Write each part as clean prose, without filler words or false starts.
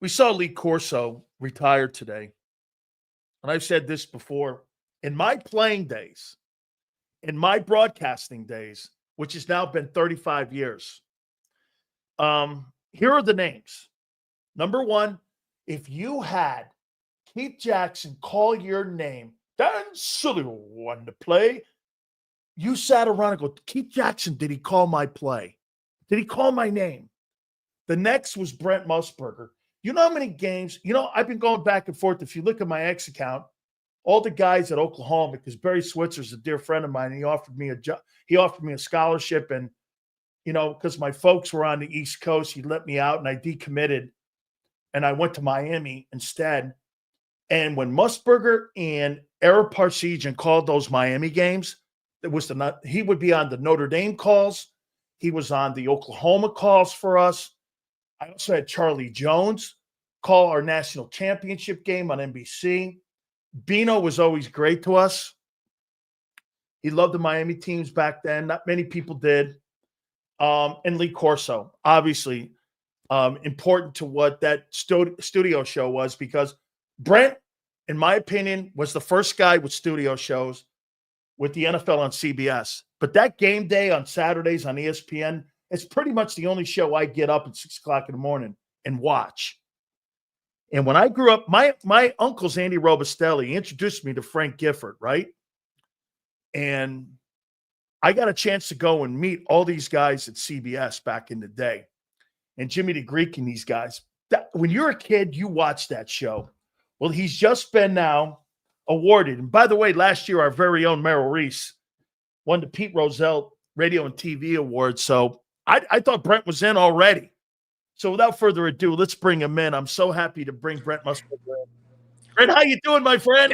We saw Lee Corso retire today. And I've said this before. In my playing days, in my broadcasting days, which has now been 35 years, here are the names. Number one, if you had Keith Jackson call your name, Dan Sileo wanted to play, you sat around and go, Keith Jackson, did he call my play? Did he call my name? The next was Brent Musburger. You know how many games, I've been going back and forth. If you look at my X account, all the guys at Oklahoma, because Barry Switzer's a dear friend of mine, and he offered me a scholarship, and because my folks were on the East Coast, he let me out, and I decommitted, and I went to Miami instead. And when Musburger and Eric Parsegian called those Miami games, he would be on the Notre Dame calls. He was on the Oklahoma calls for us. I also had Charlie Jones call our national championship game on NBC. Bino was always great to us. He loved the Miami teams back then. Not many people did. And Lee Corso, obviously, important to what that studio show was, because Brent, in my opinion, was the first guy with studio shows with the NFL on CBS. But that game day on Saturdays on ESPN, it's pretty much the only show I get up at 6 o'clock in the morning and watch. And when I grew up, my uncle's Andy Robustelli introduced me to Frank Gifford, right? And I got a chance to go and meet all these guys at CBS back in the day. And Jimmy the Greek and these guys. When you're a kid, you watch that show. Well, he's just been now awarded. And by the way, last year, our very own Merrill Reese won the Pete Rozelle Radio and TV Award. So I thought Brent was in already. So without further ado, let's bring him in. I'm so happy to bring Brent Musburger in. Brent, how you doing, my friend?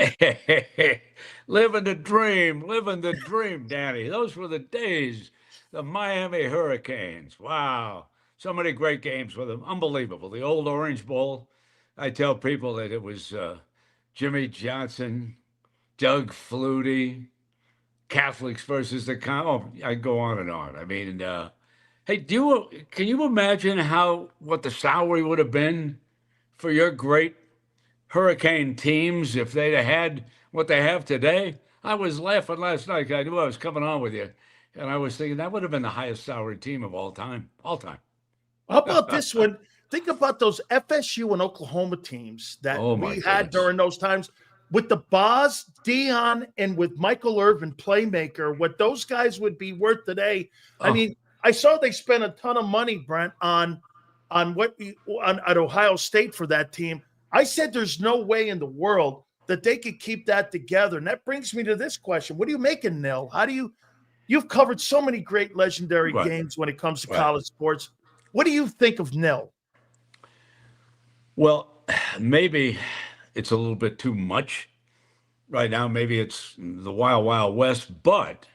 Living the dream, Danny. Those were the days, the Miami Hurricanes. Wow. So many great games with them. Unbelievable. The old Orange Bowl. I tell people that it was Jimmy Johnson, Doug Flutie, Catholics versus the I go on and on. I mean, hey, can you imagine what the salary would have been for your great Hurricane teams if they'd have had what they have today? I was laughing last night. I knew I was coming on with you, and I was thinking that would have been the highest salary team of all time. How about this one? Think about those FSU and Oklahoma teams that we had during those times with the Boz, Dion, and with Michael Irvin, playmaker, what those guys would be worth today. I mean, I saw they spent a ton of money, Brent, on at Ohio State for that team. I said there's no way in the world that they could keep that together. And that brings me to this question. What do you make of Nil? You've covered so many great legendary games when it comes to college sports. What do you think of Nil? Well, maybe it's a little bit too much right now. Maybe it's the wild, wild west, but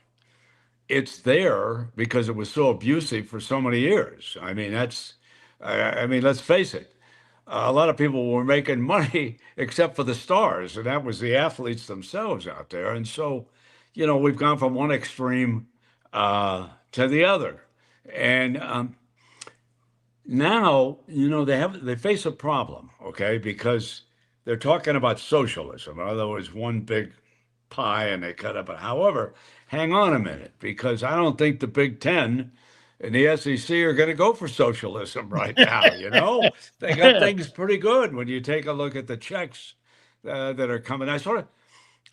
it's there because it was so abusive for so many years. I mean, let's face it. A lot of people were making money except for the stars, and that was the athletes themselves out there. And so, we've gone from one extreme to the other. And now, they face a problem, okay, because they're talking about socialism. In other words, one big pie and they cut up. However, hang on a minute, because I don't think the Big Ten and the SEC are going to go for socialism right now. They got things pretty good when you take a look at the checks that are coming.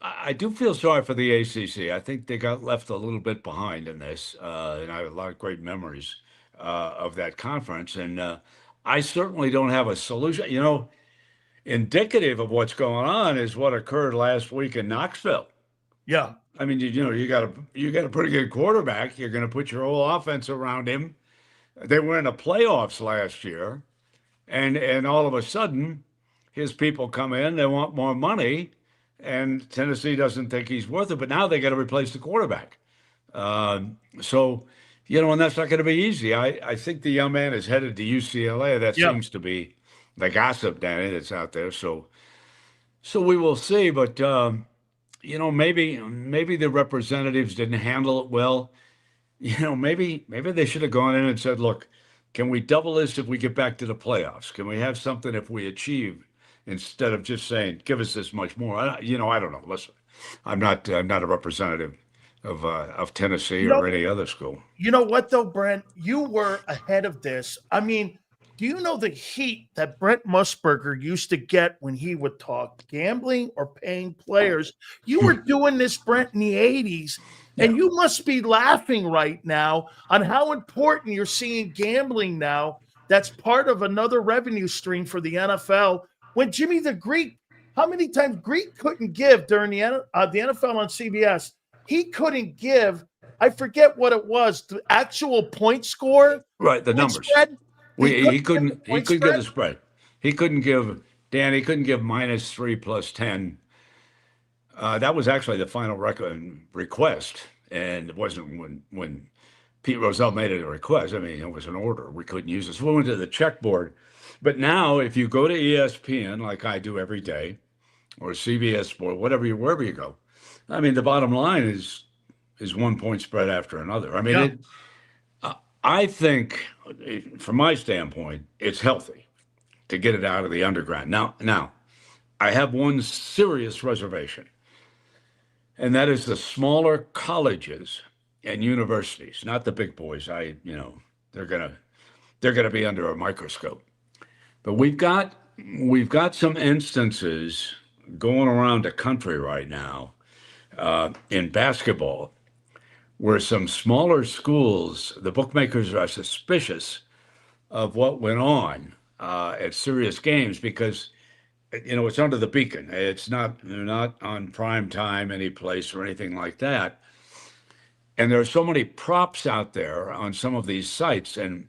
I do feel sorry for the ACC. I think they got left a little bit behind in this, and I have a lot of great memories of that conference. And I certainly don't have a solution. Indicative of what's going on is what occurred last week in Knoxville. Yeah. I mean, you got a pretty good quarterback. You're going to put your whole offense around him. They were in the playoffs last year, and all of a sudden, his people come in. They want more money, and Tennessee doesn't think he's worth it. But now they got to replace the quarterback. So, and that's not going to be easy. I think the young man is headed to UCLA. That seems to be the gossip, Danny, that's out there. So we will see. But maybe the representatives didn't handle it well. Maybe they should have gone in and said, look, Can we double this if we get back to the playoffs? Can we have something if we achieve instead of just saying, give us this much more? I don't know. Listen, I'm not a representative of Tennessee You or know, any other school. you know what though, Brent? You were ahead of this. I mean, do you know the heat that Brent Musburger used to get when he would talk gambling or paying players? You were doing this, Brent, in the 80s, Yeah. and you must be laughing right now on how important you're seeing gambling now. That's part of another revenue stream for the NFL. When Jimmy the Greek, how many times Greek couldn't give during the NFL on CBS? He couldn't give, I forget what it was, the actual point score, Right, the point numbers. spread. He couldn't He give the couldn't point give spread. the spread. He couldn't give Dan. He couldn't give -3 plus 10. That was actually the final request, and it wasn't when Pete Rozelle made it a request. I mean, it was an order. We couldn't use it. So we went to the checkboard. But now, if you go to ESPN, like I do every day, or CBS Sport, wherever you go, I mean, the bottom line is 1 point spread after another. I mean, Yeah. I think, from my standpoint, it's healthy to get it out of the underground. Now, I have one serious reservation, and that is the smaller colleges and universities, not the big boys. They're gonna be under a microscope. But we've got some instances going around the country right now in basketball where some smaller schools, the bookmakers are suspicious of what went on at serious games because it's under the beacon. They're not on prime time any place or anything like that. And there are so many props out there on some of these sites, and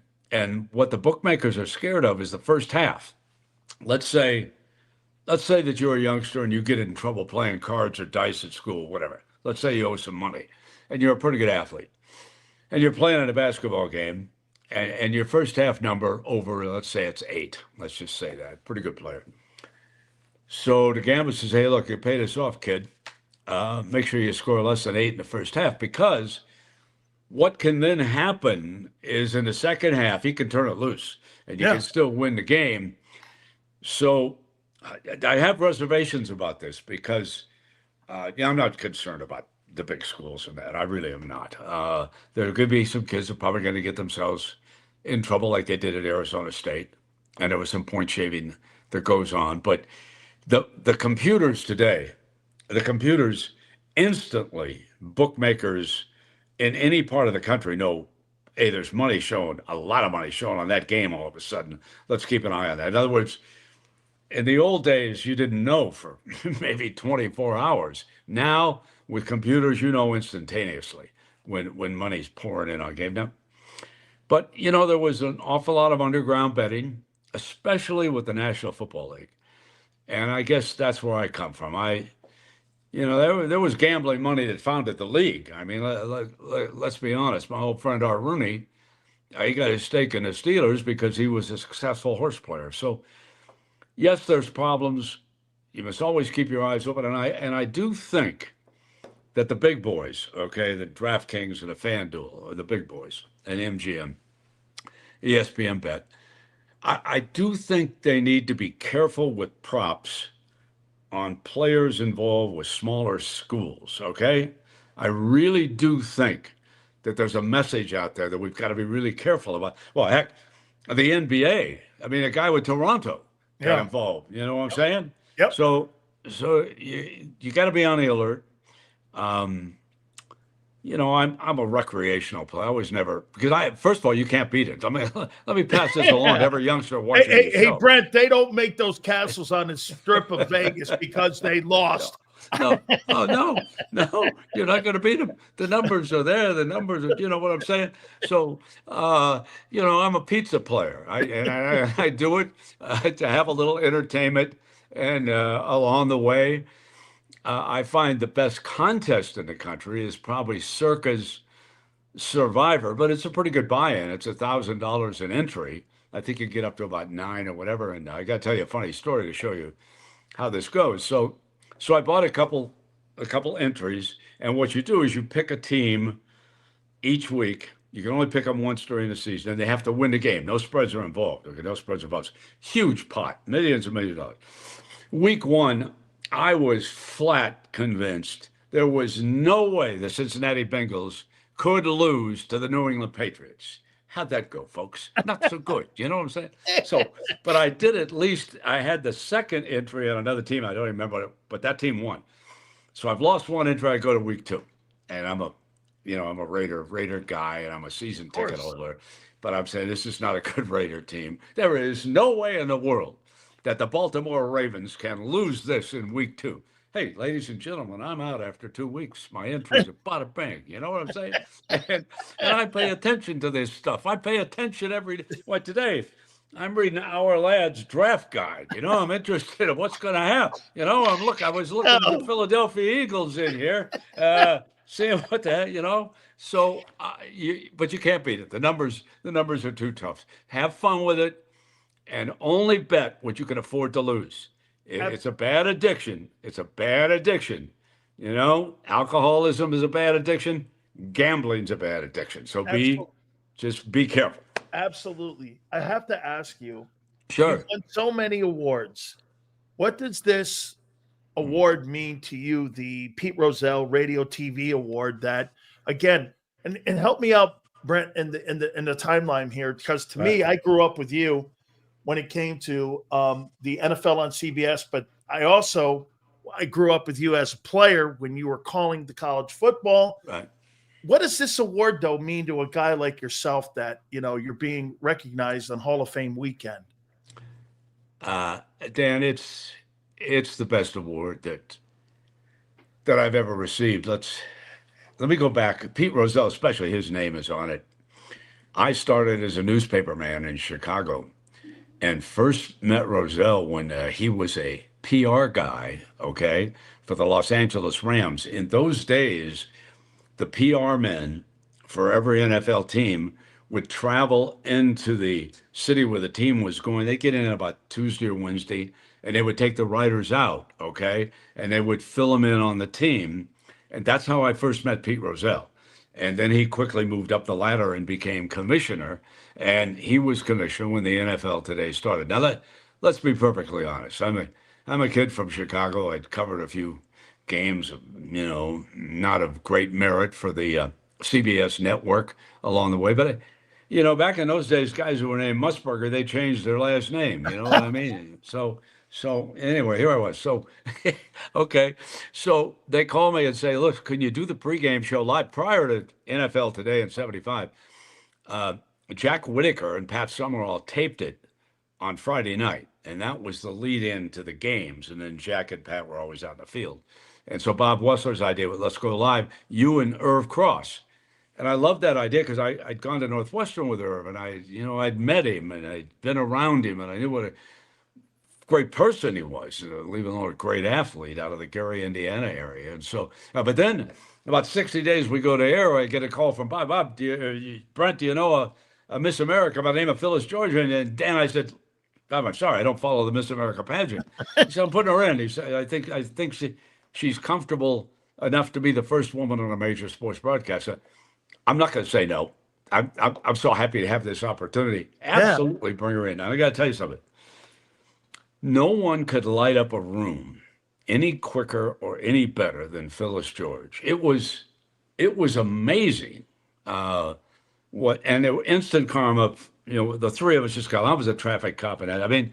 what the bookmakers are scared of is the first half. Let's say that you're a youngster and you get in trouble playing cards or dice at school, whatever. Let's say you owe some money and you're a pretty good athlete and you're playing in a basketball game and your first half number over, let's say it's 8. Let's just say that. Pretty good player. So the gambler says, hey, look, you paid us off, kid. Make sure you score less than 8 in the first half, because what can then happen is in the second half, he can turn it loose and you can still win the game. So I have reservations about this because I'm not concerned about the big schools and that. I really am not. There could be some kids that are probably going to get themselves in trouble like they did at Arizona State. And there was some point shaving that goes on. But the computers today, instantly, bookmakers in any part of the country know, hey, there's money shown, a lot of money shown on that game all of a sudden. Let's keep an eye on that. In other words, in the old days, you didn't know for maybe 24 hours. Now, with computers, instantaneously when money's pouring in on game now. But, there was an awful lot of underground betting, especially with the National Football League. And I guess that's where I come from. There was gambling money that founded the league. I mean, let's be honest. My old friend Art Rooney, he got his stake in the Steelers because he was a successful horse player. So, yes, there's problems. You must always keep your eyes open. And I do think that the big boys, okay, the DraftKings and the FanDuel, or the big boys, and MGM, ESPN Bet, I do think they need to be careful with props on players involved with smaller schools, okay? I really do think that there's a message out there that we've got to be really careful about. Well, heck, the NBA, I mean, a guy with Toronto got involved. You know what I'm saying? Yep. So you got to be on the alert. I'm a recreational player. I was never, because first of all, you can't beat it. I mean, let me pass this along to every youngster watching the show. Hey, Brent, they don't make those castles on the strip of Vegas because they lost. No, you're not going to beat them. The numbers are there. The numbers are, you know what I'm saying? So, I'm a pizza player. I do it to have a little entertainment, and along the way, I find the best contest in the country is probably Circa's Survivor, but it's a pretty good buy-in. It's $1,000 an entry. I think you get up to about 9 or whatever. And I got to tell you a funny story to show you how this goes. So I bought a couple entries, and what you do is you pick a team each week You can only pick them once during the season, and they have to win the game. No spreads are involved. Okay, no spreads involved. Huge pot, millions and millions of dollars. Week 1, I was flat convinced there was no way the Cincinnati Bengals could lose to the New England Patriots. How'd that go, folks? Not so good. You know what I'm saying? So, but I did at least, I had the second entry on another team. I don't remember, but that team won. So I've lost one entry. I go to week 2, and I'm a Raider guy, and I'm a season ticket holder. But I'm saying this is not a good Raider team. There is no way in the world that the Baltimore Ravens can lose this in week 2. Hey, ladies and gentlemen, I'm out after 2 weeks. My entries are bada bang. You know what I'm saying? And I pay attention to this stuff. I pay attention every day. Like today, I'm reading Our Lad's draft guide. I'm interested in what's going to happen. I was looking at the Philadelphia Eagles in here, seeing what the heck, So, but you can't beat it. The numbers are too tough. Have fun with it, and only bet what you can afford to lose. It's a bad addiction. It's a bad addiction. Alcoholism is a bad addiction. Gambling's a bad addiction. So just be careful. Absolutely. I have to ask you. Sure. You've won so many awards. What does this award mean to you? The Pete Rozelle Radio TV Award. That again, and help me out, Brent, in the timeline here, because to me, I grew up with you when it came to the NFL on CBS, but I grew up with you as a player when you were calling the college football. Right. What does this award, though, mean to a guy like yourself that, you're being recognized on Hall of Fame weekend? Dan, it's the best award that I've ever received. Let me go back. Pete Rozelle, especially, his name is on it. I started as a newspaper man in Chicago and first met Rozelle when he was a PR guy, okay, for the Los Angeles Rams. In those days, the PR men for every NFL team would travel into the city where the team was going. They'd get in about Tuesday or Wednesday, and they would take the writers out, okay? And they would fill them in on the team. And that's how I first met Pete Rozelle. And then he quickly moved up the ladder and became commissioner. And he was commissioner when the NFL Today started. Now, let's be perfectly honest. I'm a kid from Chicago. I'd covered a few games, not of great merit for the CBS network along the way. But, back in those days, guys who were named Musburger, they changed their last name. You know what I mean? So anyway, here I was. So, okay. So they call me and say, look, can you do the pregame show live prior to NFL Today in 75? Jack Whitaker and Pat Summerall taped it on Friday night. And that was the lead in to the games. And then Jack and Pat were always out in the field. And so Bob Wessler's idea was, let's go live, you and Irv Cross. And I loved that idea because I'd gone to Northwestern with Irv, and I'd met him, and I'd been around him, and I knew what a great person he was, even though a great athlete out of the Gary, Indiana area. And so, but then about 60 days we go to air, I get a call from Bob, Brent, do you know a Miss America by the name of Phyllis George? And Dan, I said, Bob, I'm sorry, I don't follow the Miss America pageant. He said, I'm putting her in. He said, I think she's comfortable enough to be the first woman on a major sports broadcast. I'm not going to say no. I'm so happy to have this opportunity. Absolutely bring her in. Now, I got to tell you something. No one could light up a room any quicker or any better than Phyllis George. It was amazing. And it was instant karma. The three of us just got. I was a traffic cop, and I mean,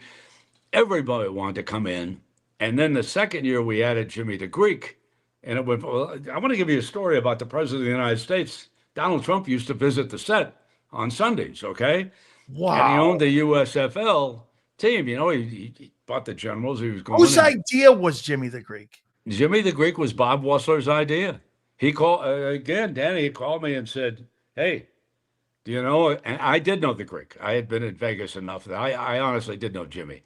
everybody wanted to come in. And then the second year we added Jimmy the Greek, and I want to give you a story about the President of the United States. Donald Trump used to visit the set on Sundays, okay? Wow. And he owned the USFL team. He bought the Generals. He was going. Whose idea was Jimmy the Greek? Jimmy the Greek was Bob Wessler's idea. He called, again, Danny called me and said, hey, do you know? And I did know the Greek. I had been in Vegas enough that I honestly did know Jimmy.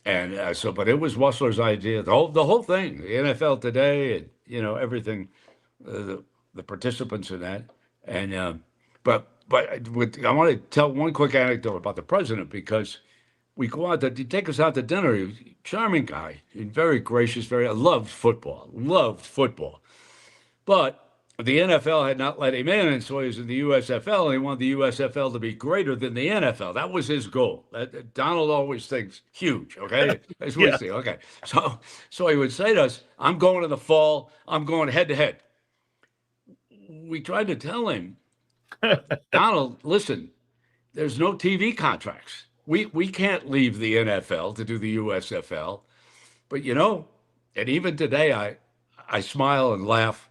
And but it was Wessler's idea, the whole thing, the NFL Today, and everything, the participants in that, and but I want to tell one quick anecdote about the president, because we go out he take us out to dinner. He was a charming guy, very gracious, loved football, but the NFL had not let him in, and so he was in the USFL, and he wanted the USFL to be greater than the NFL. That was his goal. Donald always thinks huge, okay? That's what Yeah. he thinks. Okay. So he would say to us, I'm going in the fall, I'm going head to head. We tried to tell him, Donald, listen, there's no TV contracts. We can't leave the NFL to do the USFL. But and even today I smile and laugh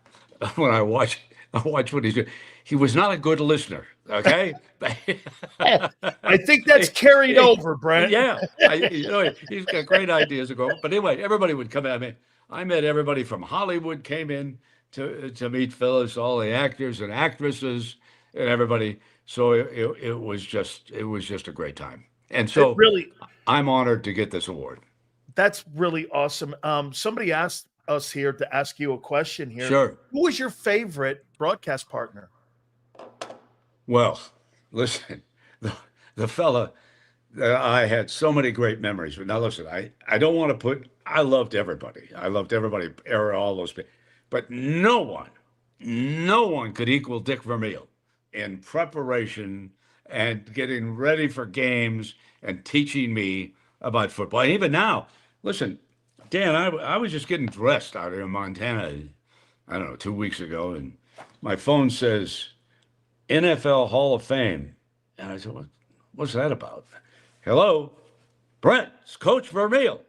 when I watch what he's doing. He was not a good listener, okay? I think that's carried over, Brent. Yeah, he's got great ideas to go. But anyway, everybody would come at me. I met everybody from Hollywood came in to meet Phyllis, all the actors and actresses and everybody. So it was just a great time. And so Really, I'm honored to get this award. that's really awesome. Somebody asked us here to ask you a question here. Sure. Who was your favorite broadcast partner? Well, listen, the fella that I had so many great memories with. Now, listen, I don't want to I loved everybody. I loved everybody, all those people. But no one could equal Dick Vermeil in preparation and getting ready for games and teaching me about football. And even now, listen, Dan, I was just getting dressed out here in Montana, I don't know, 2 weeks ago, and my phone says NFL Hall of Fame. And I said, what's that about? Hello, Brent, it's Coach Vermeil.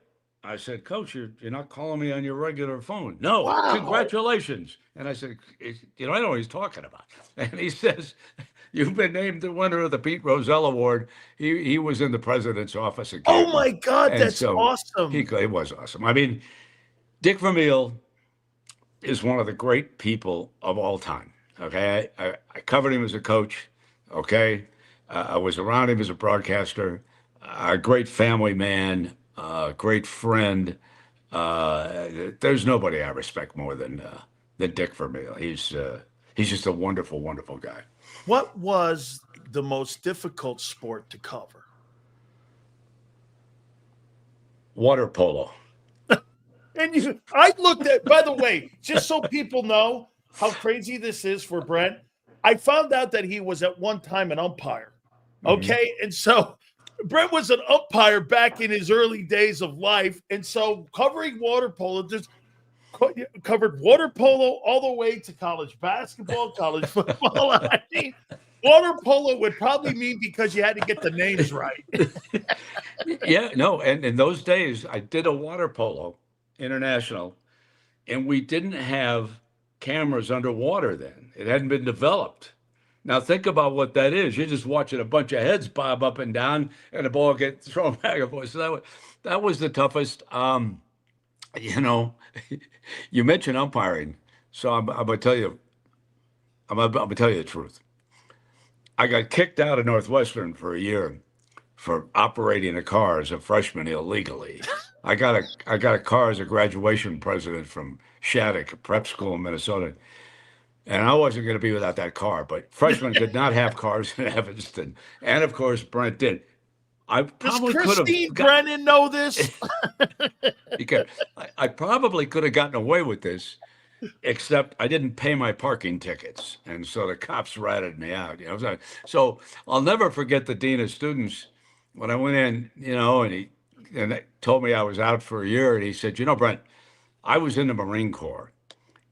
I said, Coach, you're not calling me on your regular phone. No, Wow. Congratulations. And I said, I know what he's talking about. And he says, you've been named the winner of the Pete Rozelle Award. He was in the president's office again. Oh my God, And that's so awesome. It was awesome. I mean, Dick Vermeil is one of the great people of all time. Okay, I covered him as a coach. Okay, I was around him as a broadcaster. A great family man, great friend. There's nobody I respect more than Dick Vermeil. He's just a wonderful, wonderful guy. What was the most difficult sport to cover? Water polo. And I looked at, by the way, just so people know how crazy this is for Brent, I found out that he was at one time an umpire. Okay. And so Brent was an umpire back in his early days of life. And so covering water polo, just covered water polo all the way to college basketball, college football. I mean, water polo would probably mean because you had to get the names right. Yeah, no. And in those days, I did a water polo international, and we didn't have cameras underwater then. It hadn't been developed. Now think about what that is. You're just watching a bunch of heads bob up and down, and the ball get thrown back and forth. So that was the toughest. You mentioned umpiring, so I'm gonna tell you. I'm gonna tell you the truth. I got kicked out of Northwestern for a year for operating a car as a freshman illegally. I got a car as a graduation president from Shattuck Prep School in Minnesota. And I wasn't going to be without that car, but freshmen could not have cars in Evanston. And of course, Brent did. I probably Does could Christine have Brennan know this? because I probably could have gotten away with this, except I didn't pay my parking tickets. And so the cops ratted me out. So I'll never forget the dean of students when I went in, and they told me I was out for a year. And he said, Brent, I was in the Marine Corps.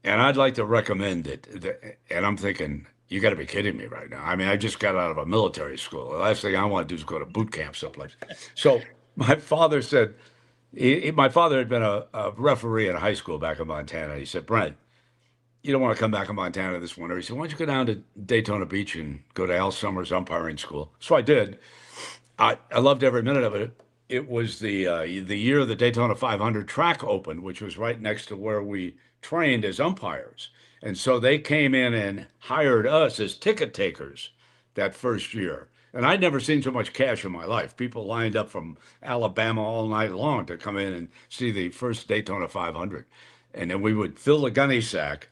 And I'd like to recommend it. And I'm thinking, you got to be kidding me right now. I mean, I just got out of a military school. The last thing I want to do is go to boot camp someplace. So my father said, my father had been a referee in high school back in Montana. He said, Brent, you don't want to come back to Montana this winter. He said, why don't you go down to Daytona Beach and go to Al Summers umpiring school? So I did. I loved every minute of it. It was the year the Daytona 500 track opened, which was right next to where we trained as umpires. And so they came in and hired us as ticket takers that first year. And I'd never seen so much cash in my life. People lined up from Alabama all night long to come in and see the first Daytona 500. And then we would fill the gunny sack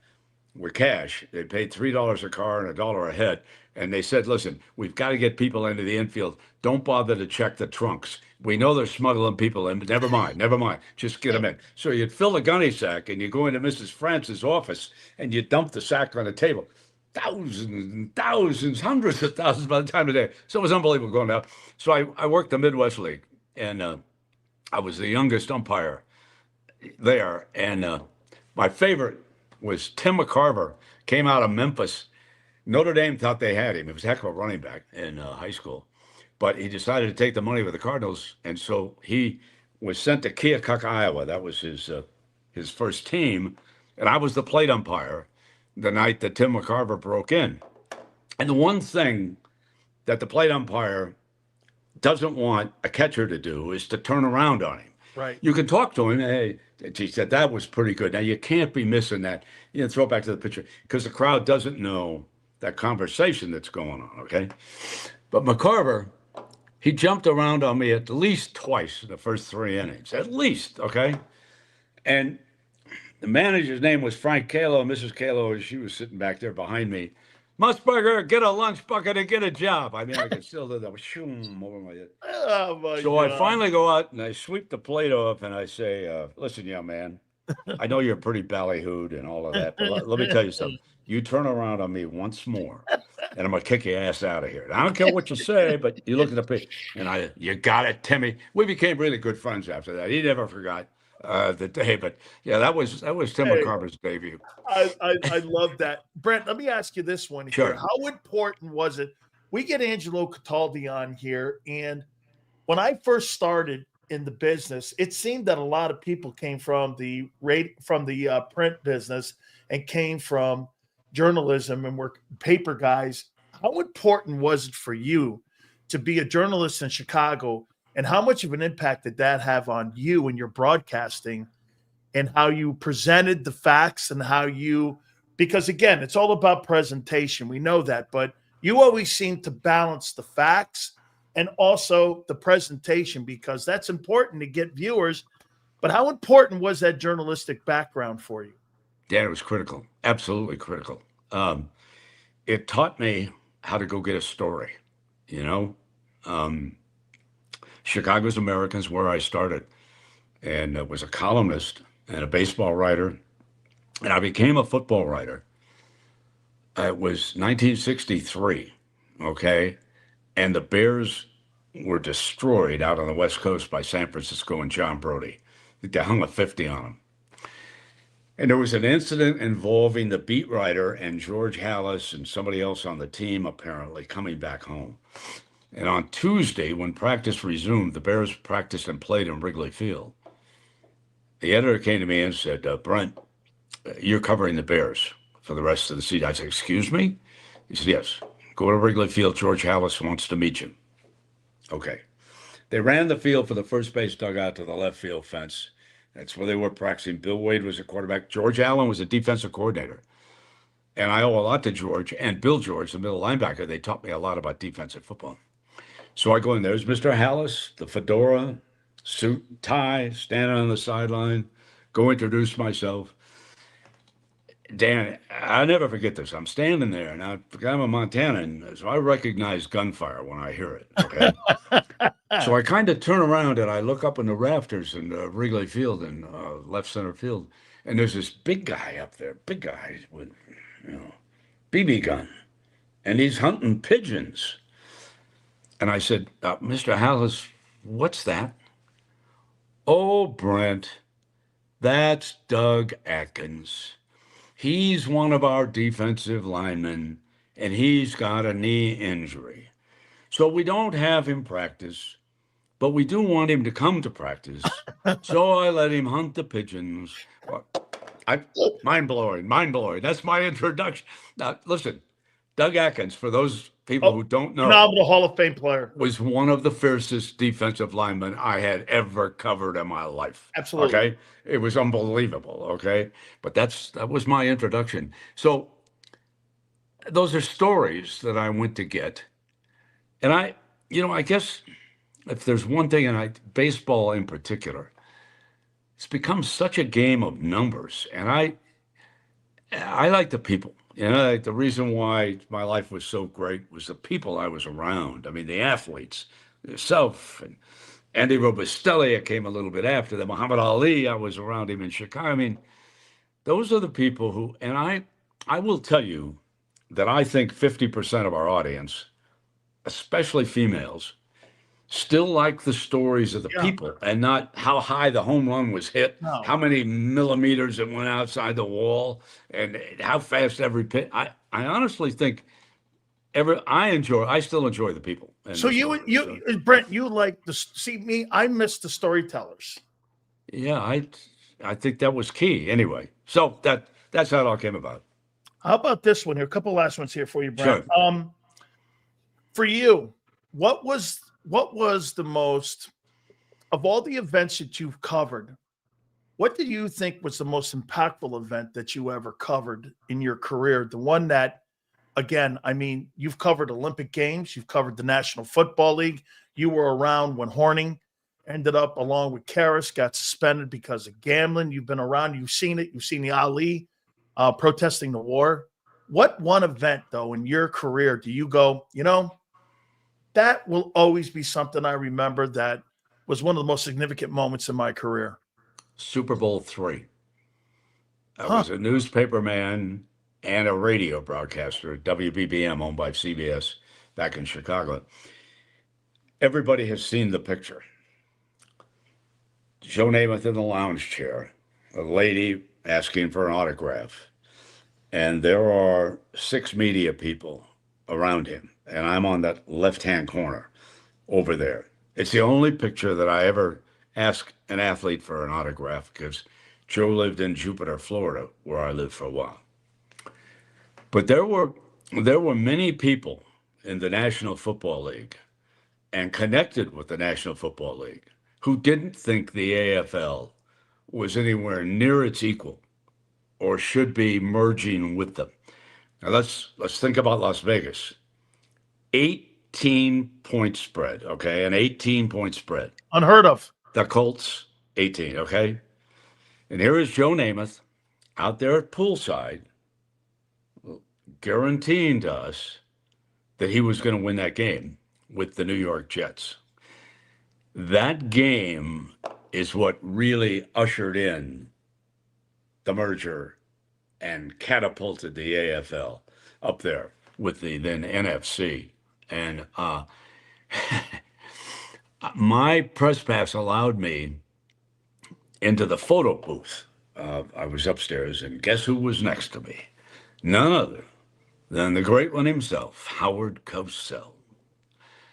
with cash. They paid $3 a car and $1 a head. And they said, listen, we've got to get people into the infield. Don't bother to check the trunks. We know they're smuggling people in, but never mind, never mind. Just get them in. So you'd fill the gunny sack and you go into Mrs. France's office and you dump the sack on the table. Thousands and thousands, hundreds of thousands by the time of the day. So it was unbelievable going out. So I worked the Midwest League, and I was the youngest umpire there. And my favorite was Tim McCarver, came out of Memphis. Notre Dame thought they had him. He was a heck of a running back in high school. But he decided to take the money with the Cardinals, and so he was sent to Keokuk, Iowa. That was his first team, and I was the plate umpire the night that Tim McCarver broke in. And the one thing that the plate umpire doesn't want a catcher to do is to turn around on him. Right. You can talk to him. Hey, he said, that was pretty good. Now, you can't be missing that. Throw it back to the pitcher because the crowd doesn't know that conversation that's going on, okay? But McCarver, he jumped around on me at least twice in the first 3 innings, at least, okay? And the manager's name was Frank Kalo. Mrs. Kalo, she was sitting back there behind me. Musburger, get a lunch bucket and get a job. I mean, I could still do that. Shoom, over my head. Oh, my So God. I finally go out and I sweep the plate off and I say, listen, young man, I know you're pretty ballyhooed and all of that, but let me tell you something. You turn around on me once more, and I'm gonna kick your ass out of here. I don't care what you say, but you look at the pitch, and you got it, Timmy. We became really good friends after that. He never forgot the day, but yeah, that was Tim McCarver's debut. I love that. Brent, let me ask you this one Sure. here. How important was it? We get Angelo Cataldi on here, and when I first started in the business, it seemed that a lot of people came from the print business and came from journalism and were paper guys. How important was it for you to be a journalist in Chicago, and how much of an impact did that have on you and your broadcasting and how you presented the facts and because again, it's all about presentation. We know that, but you always seem to balance the facts and also the presentation because that's important to get viewers. But how important was that journalistic background for you? Dan, it was critical, absolutely critical. It taught me how to go get a story, Chicago's Americans, where I started, and was a columnist and a baseball writer, and I became a football writer. It was 1963, okay, and the Bears were destroyed out on the West Coast by San Francisco and John Brody. They hung a 50 on them. And there was an incident involving the beat writer and George Hallis and somebody else on the team apparently coming back home. And on Tuesday, when practice resumed, the Bears practiced and played in Wrigley Field. The editor came to me and said, Brent, you're covering the Bears for the rest of the season. I said, excuse me? He said, yes. Go to Wrigley Field. George Hallis wants to meet you. Okay. They ran the field for the first base dugout to the left field fence. That's where they were practicing. Bill Wade was a quarterback. George Allen was a defensive coordinator. And I owe a lot to George and Bill George, the middle linebacker. They taught me a lot about defensive football. So I go in there. There's Mr. Hallis, the fedora, suit, tie, standing on the sideline, go introduce myself. Dan, I'll never forget this. I'm standing there, and I'm a Montanan, so I recognize gunfire when I hear it, okay? So I kind of turn around, and I look up in the rafters in Wrigley Field in left center field, and there's this big guy up there, big guy with, BB gun, and he's hunting pigeons. And I said, Mr. Hallis, what's that? Oh, Brent, that's Doug Atkins. He's one of our defensive linemen, and he's got a knee injury. So we don't have him practice, but we do want him to come to practice. So I let him hunt the pigeons. Mind-blowing. That's my introduction. Now, listen, Doug Atkins, for those people who don't know, phenomenal Hall of Fame player, was one of the fiercest defensive linemen I had ever covered in my life. Absolutely. Okay. It was unbelievable. Okay. But that was my introduction. So those are stories that I went to get. And I guess if there's one thing, and baseball in particular, it's become such a game of numbers. And I like the people. You know, like the reason why my life was so great was the people I was around. I mean, the athletes, yourself, and Andy Robustelli. I came a little bit after that. Muhammad Ali, I was around him in Chicago. I mean, those are the people who, and I will tell you that I think 50% of our audience, especially females, still like the stories of the Yeah. people and not how high the home run was hit, No. how many millimeters it went outside the wall, and how fast every pitch. I honestly think I still enjoy the people and So the stories. So, Brent, you like the see me? I miss the storytellers. yeah, I think that was key anyway. So that's how it all came about. How about this one here? A couple last ones here for you, Brent. Sure. For you, what was the most of all the events that you've covered? What do you think was the most impactful event that you ever covered in your career? The one that, again, I mean, you've covered Olympic Games, you've covered the National Football League. You were around when Horning ended up, along with Karras, got suspended because of gambling. You've been around, you've seen it. You've seen the Ali protesting the war. What one event, though, in your career do you go, that will always be something I remember that was one of the most significant moments in my career? Super Bowl III. I Huh. was a newspaper man and a radio broadcaster at WBBM, owned by CBS, back in Chicago. Everybody has seen the picture. Joe Namath in the lounge chair, a lady asking for an autograph, and there are 6 media people around him, and I'm on that left-hand corner over there. It's the only picture that I ever ask an athlete for an autograph because Joe lived in Jupiter, Florida, where I lived for a while. But there were many people in the National Football League and connected with the National Football League who didn't think the AFL was anywhere near its equal or should be merging with them. Now let's think about Las Vegas. 18-point spread, okay? An 18-point spread. Unheard of. The Colts, 18, okay? And here is Joe Namath out there at poolside guaranteeing to us that he was going to win that game with the New York Jets. That game is what really ushered in the merger and catapulted the AFL up there with the then NFC. And my press pass allowed me into the photo booth. I was upstairs, and guess who was next to me? None other than the great one himself, Howard Cosell.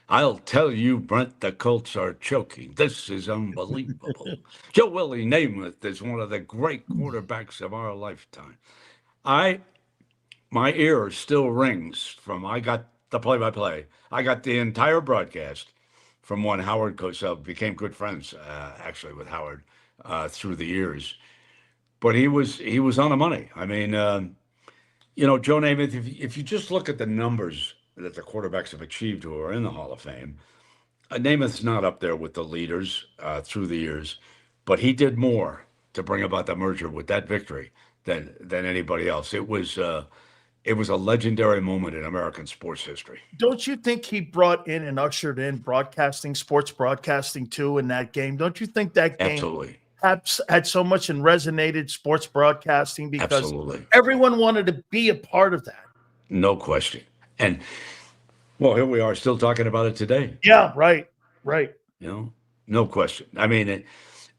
I'll tell you, Brent, the Colts are choking. This is unbelievable. Joe Willie Namath is one of the great quarterbacks of our lifetime. My ear still rings from I got the play-by-play. I got the entire broadcast from when Howard Cosell became good friends, actually, with Howard through the years. But he was on the money. I mean, Joe Namath, if you just look at the numbers that the quarterbacks have achieved who are in the Hall of Fame, Namath's not up there with the leaders through the years, but he did more to bring about the merger with that victory than anybody else. It was a legendary moment in American sports history. Don't you think he brought in and ushered in sports broadcasting too in that game? Don't you think that game Absolutely had so much and resonated sports broadcasting because Absolutely. everyone wanted to be a part of that? No question. And well, here we are still talking about it today. Yeah, right. No question. I mean,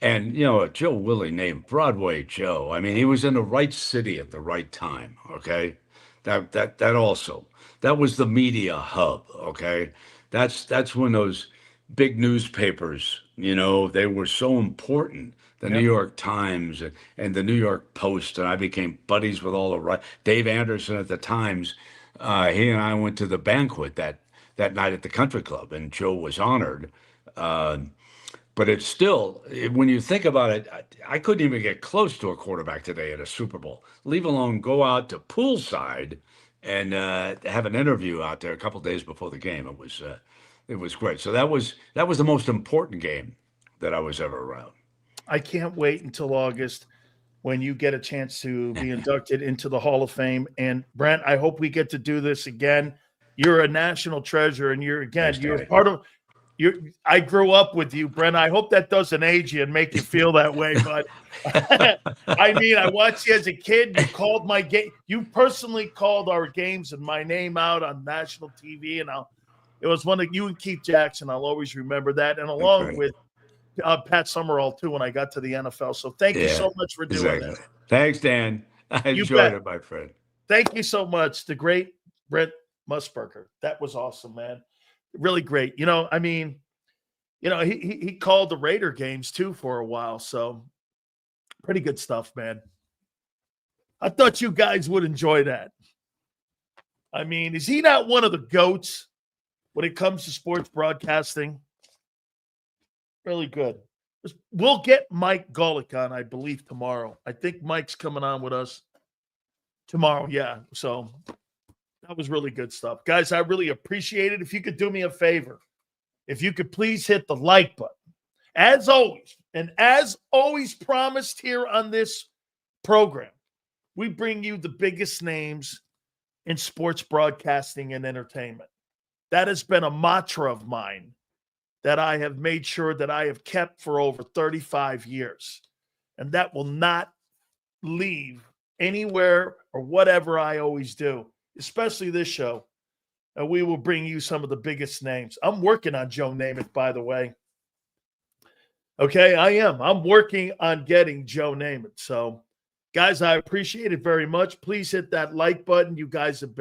and Joe Willie named Broadway Joe. I mean, he was in the right city at the right time. Okay, that also that was the media hub. Okay, that's when those big newspapers, they were so important. The New York Times and the New York Post, and I became buddies with all the Dave Anderson at the Times. He and I went to the banquet that night at the country club, and Joe was honored. But it's still, when you think about it, I couldn't even get close to a quarterback today at a Super Bowl, leave alone go out to poolside and have an interview out there a couple of days before the game. It was great. So that was the most important game that I was ever around. I can't wait until August. when you get a chance to be inducted into the Hall of Fame. And Brent, I hope we get to do this again. You're a national treasure, and you're part of. I grew up with you, Brent. I hope that doesn't age you and make you feel that way. But I mean, I watched you as a kid. You called my game. You personally called our games and my name out on national TV, and it was one of you and Keith Jackson. I'll always remember that, and along with Pat Summerall too when I got to the NFL. So thank you so much for doing that. Thanks, Dan. I enjoyed it, my friend. Thank you so much. The great Brent Musburger. That was awesome, man. Really great. I mean, he called the Raider games too for a while. So pretty good stuff, man. I thought you guys would enjoy that. I mean, is he not one of the GOATs when it comes to sports broadcasting? Really good. We'll get Mike Golick on, I believe, tomorrow. I think Mike's coming on with us tomorrow. Yeah. So that was really good stuff. Guys, I really appreciate it. If you could do me a favor, if you could please hit the like button. As always, and as always promised here on this program, we bring you the biggest names in sports broadcasting and entertainment. That has been a mantra of mine that I have made sure that I have kept for over 35 years. And that will not leave anywhere or whatever I always do, especially this show. And we will bring you some of the biggest names. I'm working on Joe Namath, by the way. Okay, I am. I'm working on getting Joe Namath. So, guys, I appreciate it very much. Please hit that like button. You guys have been